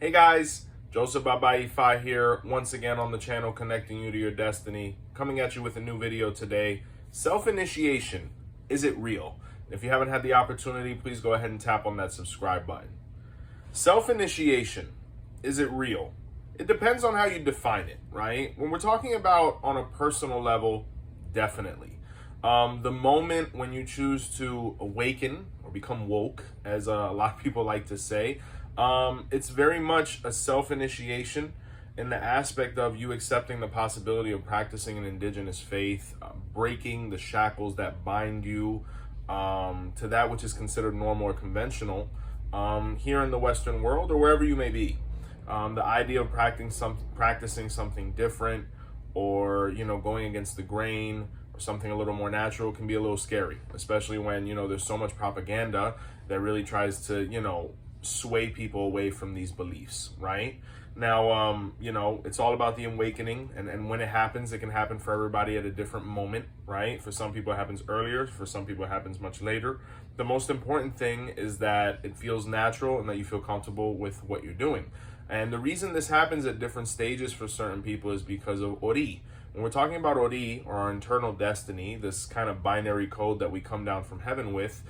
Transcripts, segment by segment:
Hey guys, Joseph Baba Ifa here, once again on the channel connecting you to your destiny, coming at you with a new video today. Self-initiation, is it real? If you haven't had the opportunity, please go ahead and tap on that subscribe button. Self-initiation, is it real? It depends on how you define it, right? When we're talking about on a personal level, definitely. The moment when you choose to awaken or become woke, as a lot of people like to say, it's very much a self-initiation in the aspect of you accepting the possibility of practicing an indigenous faith, breaking the shackles that bind you to that which is considered normal or conventional here in the Western world or wherever you may be. The idea of practicing something different, or going against the grain, or something a little more natural, can be a little scary, especially when there's so much propaganda that really tries to sway people away from these beliefs, right? Now, it's all about the awakening, and when it happens, it can happen for everybody at a different moment, right? For some people, it happens earlier. For some people, it happens much later. The most important thing is that it feels natural and that you feel comfortable with what you're doing. And the reason this happens at different stages for certain people is because of Ori. When we're talking about Ori, or our internal destiny, this kind of binary code that we come down from heaven with,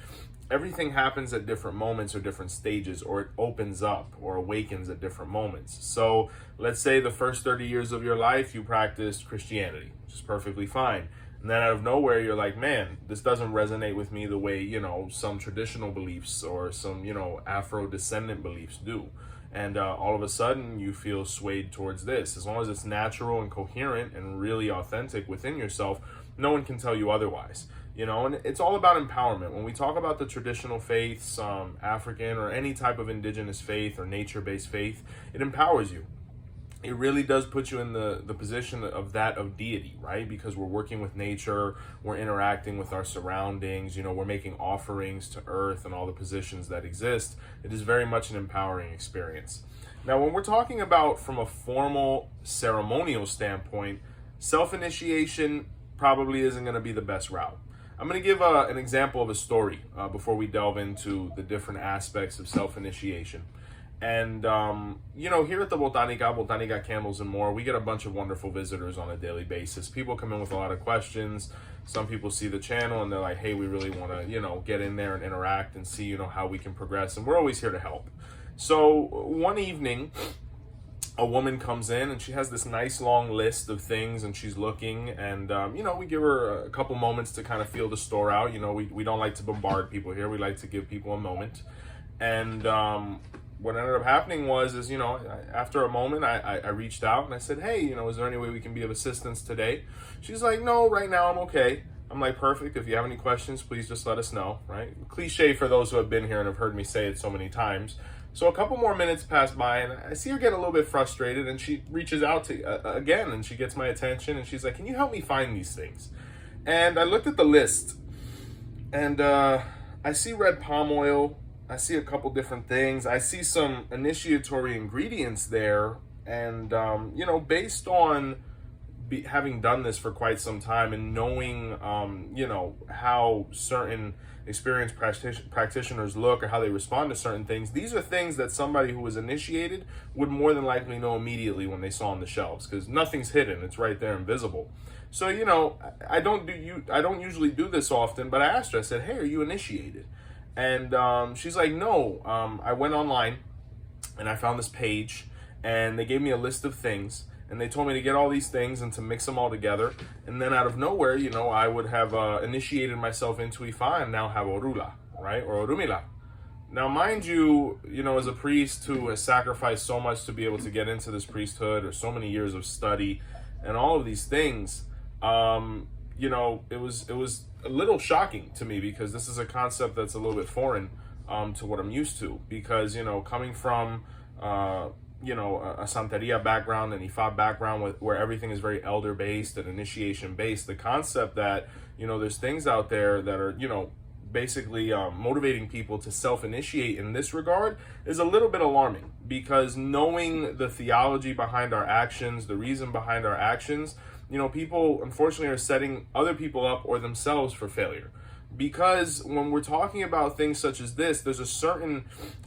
everything happens at different moments or different stages, or it opens up or awakens at different moments. So let's say the first 30 years of your life, you practiced Christianity, which is perfectly fine. And then out of nowhere, you're like, man, this doesn't resonate with me the way, some traditional beliefs or some, Afro-descendant beliefs do. And all of a sudden, you feel swayed towards this. As long as it's natural and coherent and really authentic within yourself, no one can tell you otherwise. And it's all about empowerment. When we talk about the traditional faiths, African or any type of indigenous faith or nature-based faith, it empowers you. It really does put you in the position of deity, right? Because we're working with nature, we're interacting with our surroundings, we're making offerings to earth and all the positions that exist. It is very much an empowering experience. Now, when we're talking about from a formal ceremonial standpoint, self-initiation probably isn't going to be the best route. I'm going to give an example of a story before we delve into the different aspects of self-initiation. And, here at the Botanica Candles and More, we get a bunch of wonderful visitors on a daily basis. People come in with a lot of questions. Some people see the channel and they're like, hey, we really want to, get in there and interact and see, how we can progress. And we're always here to help. So one evening, a woman comes in and she has this nice long list of things and she's looking, and we give her a couple moments to kind of feel the store out. We don't like to bombard people here. We like to give people a moment. And what ended up happening was after a moment I reached out and I said, hey, is there any way we can be of assistance today? She's like, no, right now I'm okay. I'm like, perfect. If you have any questions, please just let us know, right? Cliche for those who have been here and have heard me say it so many times. So a couple more minutes pass by and I see her get a little bit frustrated, and she reaches out to again, and she gets my attention and she's like, can you help me find these things? And I looked at the list and I see red palm oil. I see a couple different things. I see some initiatory ingredients there. And, based on having done this for quite some time and knowing, how certain experienced practitioners look or how they respond to certain things, these are things that somebody who was initiated would more than likely know immediately when they saw on the shelves, because nothing's hidden. It's right there, invisible. So, I don't usually do this often, but I asked her, I said, hey, are you initiated? And she's like, no, I went online and I found this page and they gave me a list of things and they told me to get all these things and to mix them all together. And then out of nowhere, I would have initiated myself into Ifa and now have Orula, right? Or Orumila. Now, mind you, as a priest who has sacrificed so much to be able to get into this priesthood, or so many years of study and all of these things, it was a little shocking to me, because this is a concept that's a little bit foreign to what I'm used to. Because, coming from, a Santeria background and Ifa background where everything is very elder-based and initiation-based, the concept that, there's things out there that are, basically motivating people to self-initiate in this regard is a little bit alarming. Because knowing the theology behind our actions, the reason behind our actions, people unfortunately are setting other people up or themselves for failure. Because when we're talking about things such as this, there's a certain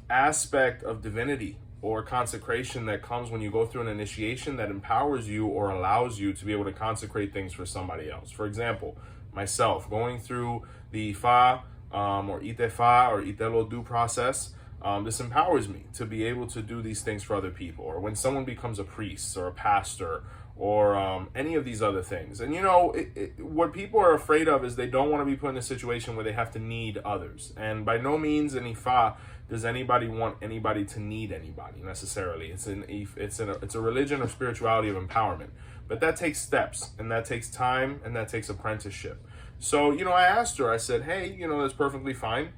aspect of divinity or consecration that comes when you go through an initiation that empowers you or allows you to be able to consecrate things for somebody else. For example, myself going through the Ifa or Itefa or Itelodu process, this empowers me to be able to do these things for other people. Or when someone becomes a priest or a pastor or any of these other things. And what people are afraid of is they don't want to be put in a situation where they have to need others. And by no means in Ifa does anybody want anybody to need anybody necessarily. It's a religion of spirituality of empowerment. But that takes steps, and that takes time, and that takes apprenticeship. So, I asked her, I said, hey, that's perfectly fine.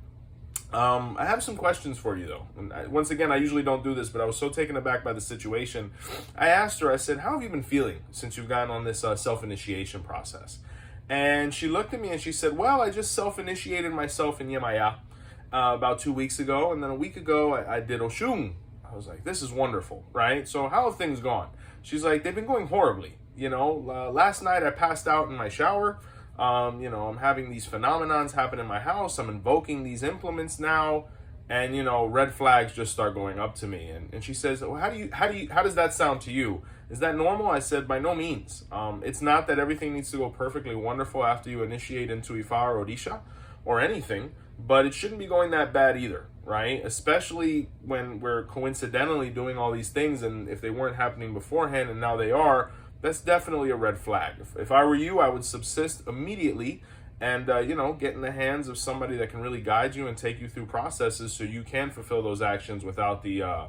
I have some questions for you, though. And once again, I usually don't do this, but I was so taken aback by the situation. I asked her, I said, how have you been feeling since you've gotten on this self-initiation process? And she looked at me and she said, well, I just self-initiated myself in Yemaya about 2 weeks ago. And then a week ago, I did Oshun. I was like, this is wonderful, right? So how have things gone? She's like, they've been going horribly. Last night I passed out in my shower. I'm having these phenomenons happen in my house. I'm invoking these implements now, and red flags just start going up to me. And she says, well, how does that sound to you? Is that normal? I said, by no means. It's not that everything needs to go perfectly wonderful after you initiate into Ifa or Orisha or anything, but it shouldn't be going that bad either, right? Especially when we're coincidentally doing all these things, and if they weren't happening beforehand and now they are, that's definitely a red flag. If I were you, I would subsist immediately and, get in the hands of somebody that can really guide you and take you through processes so you can fulfill those actions without the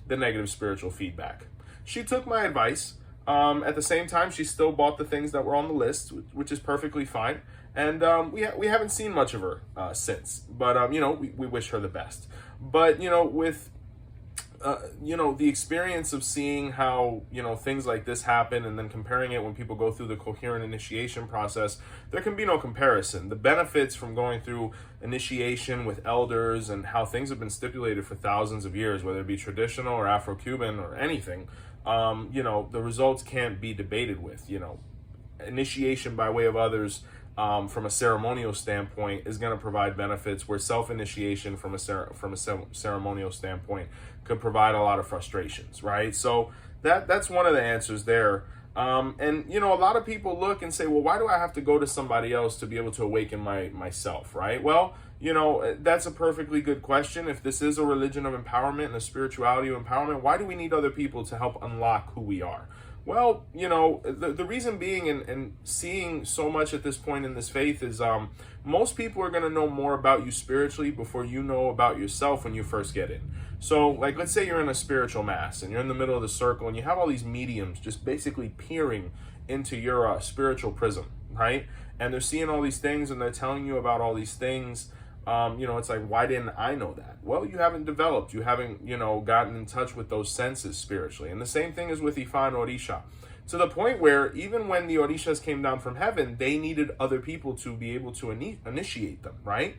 negative spiritual feedback. She took my advice. At the same time, she still bought the things that were on the list, which is perfectly fine. And we haven't seen much of her since. But, we wish her the best. But, with the experience of seeing how, things like this happen and then comparing it when people go through the coherent initiation process, there can be no comparison. The benefits from going through initiation with elders and how things have been stipulated for thousands of years, whether it be traditional or Afro-Cuban or anything, the results can't be debated with. Initiation by way of others from a ceremonial standpoint is going to provide benefits, where self-initiation from a ceremonial standpoint could provide a lot of frustrations, right? So that's one of the answers there. And a lot of people look and say, well, why do I have to go to somebody else to be able to awaken myself, right? Well, that's a perfectly good question. If this is a religion of empowerment and a spirituality of empowerment, why do we need other people to help unlock who we are? Well, the reason being, and seeing so much at this point in this faith is most people are going to know more about you spiritually before you know about yourself when you first get in. So, like, let's say you're in a spiritual mass and you're in the middle of the circle and you have all these mediums just basically peering into your spiritual prism, right? And they're seeing all these things and they're telling you about all these things. It's like, why didn't I know that? Well, you haven't developed. You haven't, gotten in touch with those senses spiritually. And the same thing is with Ifa and Orisha. To the point where even when the Orishas came down from heaven, they needed other people to be able to initiate them, right?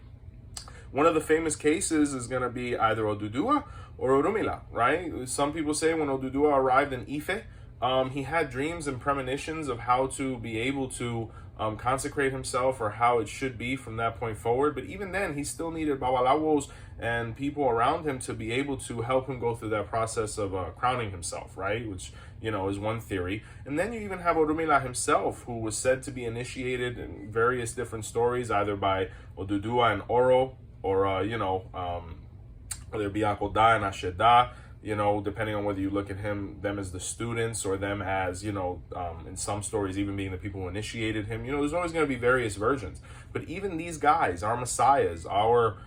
One of the famous cases is going to be either Odudua or Orunmila, right? Some people say when Odudua arrived in Ife, he had dreams and premonitions of how to be able to consecrate himself, or how it should be from that point forward. But even then, he still needed Babalawos and people around him to be able to help him go through that process of crowning himself, right? Which, is one theory. And then you even have Orunmila himself, who was said to be initiated in various different stories, either by Odudua and Oro, or, whether it be Akoda and Asheda, depending on whether you look at them as the students, or them as, in some stories, even being the people who initiated him. There's always going to be various versions. But even these guys, our messiahs, our,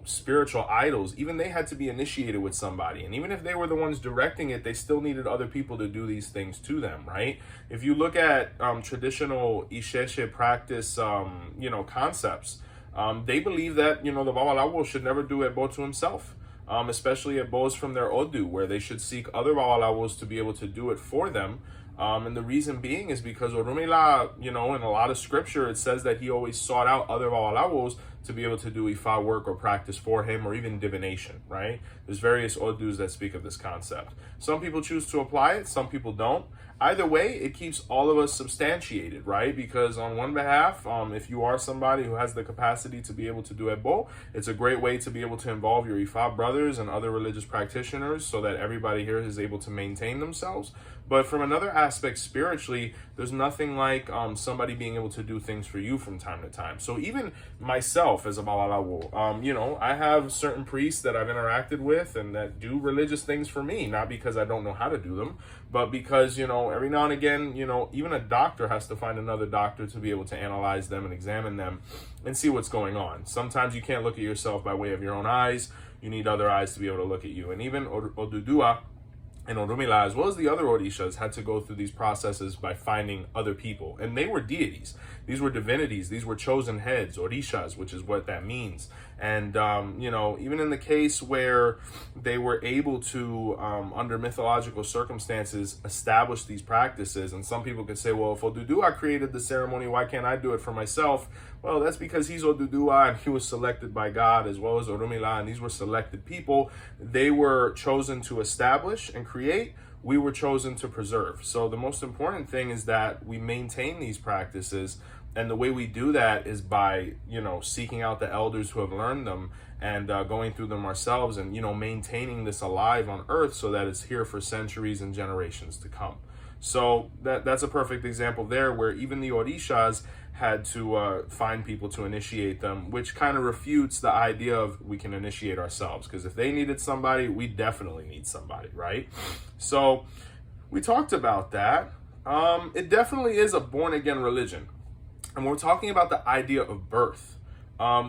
spiritual idols, even they had to be initiated with somebody. And even if they were the ones directing it, they still needed other people to do these things to them, right? If you look at traditional Isheshe practice, concepts, they believe that, the Babalawo should never do Ebo to himself. Especially Ebos from their Odu, where they should seek other Babalawos to be able to do it for them, And the reason being is because Orumila, in a lot of scripture, it says that he always sought out other Babalawos to be able to do Ifa work or practice for him, or even divination, right? There's various Odus that speak of this concept. Some people choose to apply it, some people don't. Either way, it keeps all of us substantiated, right? Because on one behalf, if you are somebody who has the capacity to be able to do Ebo, it's a great way to be able to involve your Ifa brothers and other religious practitioners so that everybody here is able to maintain themselves. But from another aspect, spiritually, there's nothing like somebody being able to do things for you from time to time. So even myself as a Babalawo, I have certain priests that I've interacted with and that do religious things for me, not because I don't know how to do them, but because, every now and again, even a doctor has to find another doctor to be able to analyze them and examine them and see what's going on. Sometimes you can't look at yourself by way of your own eyes. You need other eyes to be able to look at you. And even Odudua and Orumila, as well as the other Orishas, had to go through these processes by finding other people. And they were deities. These were divinities. These were chosen heads, Orishas, which is what that means. And, even in the case where they were able to, under mythological circumstances, establish these practices, and some people could say, well, if Odudua created the ceremony, why can't I do it for myself? Well, that's because he's Odudua and he was selected by God, as well as Orumila, and these were selected people. They were chosen to establish and create. We were chosen to preserve. So the most important thing is that we maintain these practices, and the way we do that is by, seeking out the elders who have learned them and going through them ourselves and, maintaining this alive on earth so that it's here for centuries and generations to come. So that's a perfect example there, where even the Orishas had to find people to initiate them, which kind of refutes the idea of we can initiate ourselves, because if they needed somebody, we definitely need somebody, right? So we talked about that. It definitely is a born-again religion. And we're talking about the idea of birth.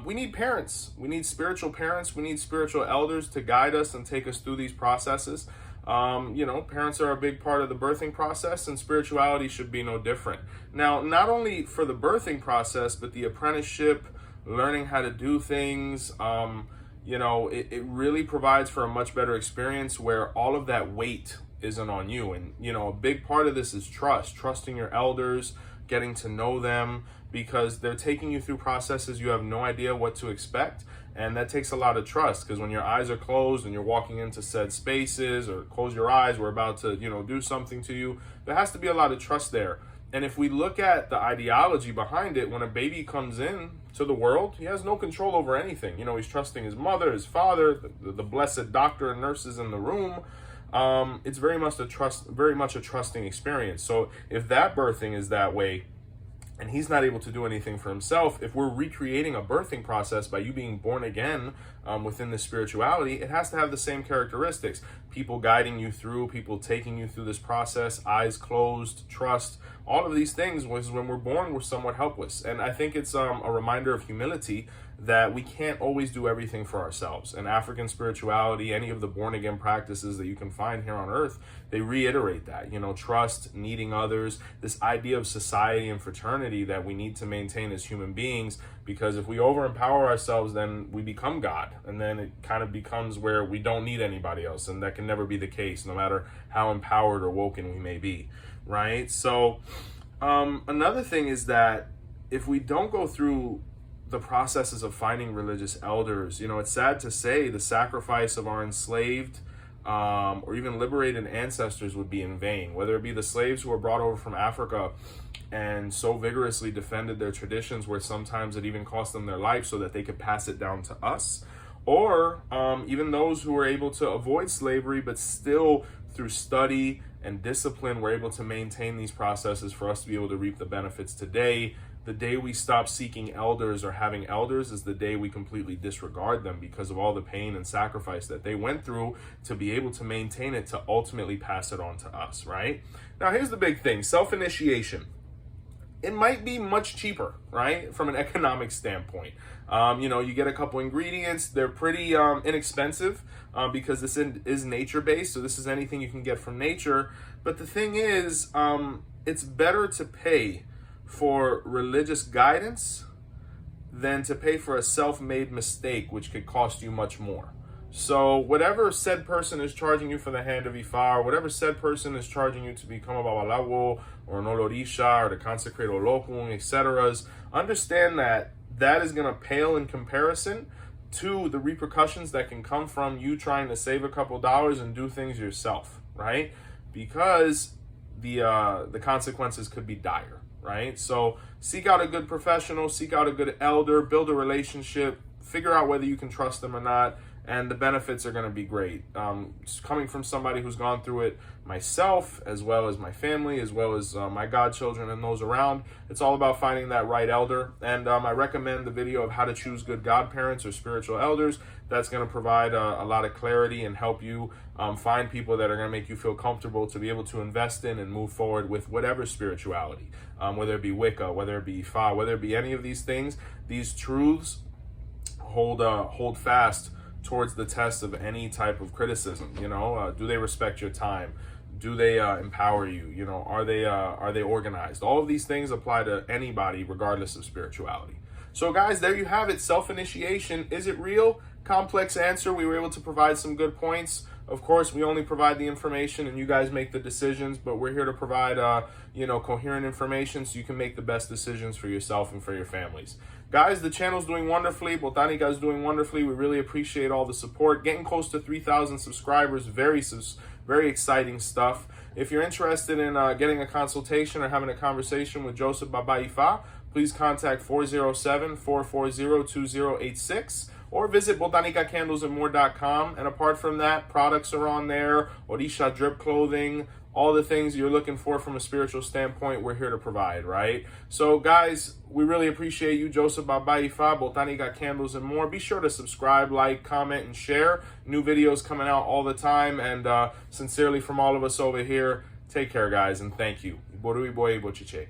We need parents. We need spiritual parents. We need spiritual elders to guide us and take us through these processes. Parents are a big part of the birthing process, and spirituality should be no different. Now, not only for the birthing process, but the apprenticeship, learning how to do things, it really provides for a much better experience where all of that weight isn't on you. And, a big part of this is trusting your elders, getting to know them, because they're taking you through processes you have no idea what to expect. And that takes a lot of trust, because when your eyes are closed and you're walking into said spaces, or close your eyes, we're about to, do something to you, there has to be a lot of trust there. And if we look at the ideology behind it, when a baby comes in to the world, he has no control over anything. He's trusting his mother, his father, the blessed doctor and nurses in the room. It's very much a trusting experience. So if that birthing is that way, and he's not able to do anything for himself, if we're recreating a birthing process by you being born again within the spirituality, it has to have the same characteristics. People guiding you through, people taking you through this process, eyes closed, trust. All of these things, was when we're born, we're somewhat helpless. And I think it's a reminder of humility, that we can't always do everything for ourselves. And African spirituality, any of the born-again practices that you can find here on earth, they reiterate that, trust, needing others, this idea of society and fraternity that we need to maintain as human beings, because if we over-empower ourselves, then we become God. And then it kind of becomes where we don't need anybody else, and that can never be the case, no matter how empowered or woken we may be, right? So another thing is that if we don't go through the processes of finding religious elders, it's sad to say the sacrifice of our enslaved or even liberated ancestors would be in vain, whether it be the slaves who were brought over from Africa and so vigorously defended their traditions where sometimes it even cost them their life so that they could pass it down to us, or even those who were able to avoid slavery but still through study and discipline were able to maintain these processes for us to be able to reap the benefits today. The day we stop seeking elders or having elders is the day we completely disregard them, because of all the pain and sacrifice that they went through to be able to maintain it, to ultimately pass it on to us, right? Now, here's the big thing, self-initiation. It might be much cheaper, right, from an economic standpoint. You get a couple ingredients. They're pretty inexpensive because this is nature-based, so this is anything you can get from nature. But the thing is, it's better to pay for religious guidance than to pay for a self-made mistake, which could cost you much more. So whatever said person is charging you for the hand of Ifa, or whatever said person is charging you to become a babalawo or an Orisha or to consecrate olokun, etc., understand that that is going to pale in comparison to the repercussions that can come from you trying to save a couple dollars and do things yourself, right? Because the consequences could be dire, right? So seek out a good professional, seek out a good elder, build a relationship, figure out whether you can trust them or not, and the benefits are going to be great. Coming from somebody who's gone through it myself, as well as my family, as well as my godchildren and those around, it's all about finding that right elder. And I recommend the video of how to choose good godparents or spiritual elders. That's going to provide a lot of clarity and help you find people that are going to make you feel comfortable to be able to invest in and move forward with whatever spirituality, whether it be Wicca, whether it be Ifa, whether it be any of these things. These truths hold fast towards the test of any type of criticism. Do they respect your time? Do they empower you? Are they organized? All of these things apply to anybody regardless of spirituality. So guys, there you have it. Self-initiation, is it real? Complex answer. We were able to provide some good points. Of course, we only provide the information and you guys make the decisions, but we're here to provide coherent information so you can make the best decisions for yourself and for your families. Guys, the channel's doing wonderfully. Botanica is doing wonderfully. We really appreciate all the support. Getting close to 3,000 subscribers. Very exciting stuff. If you're interested in getting a consultation or having a conversation with Joseph Baba Ifa, please contact 407-440-2086 or visit botanicacandlesandmore.com. And apart from that, products are on there, Orisha drip clothing, all the things you're looking for from a spiritual standpoint, we're here to provide, right? So guys, we really appreciate you. Joseph Baba Ifa, Botanica Candles and More. Be sure to subscribe, like, comment, and share. New videos coming out all the time. And sincerely from all of us over here, take care, guys, and thank you. Borui boy bochiche.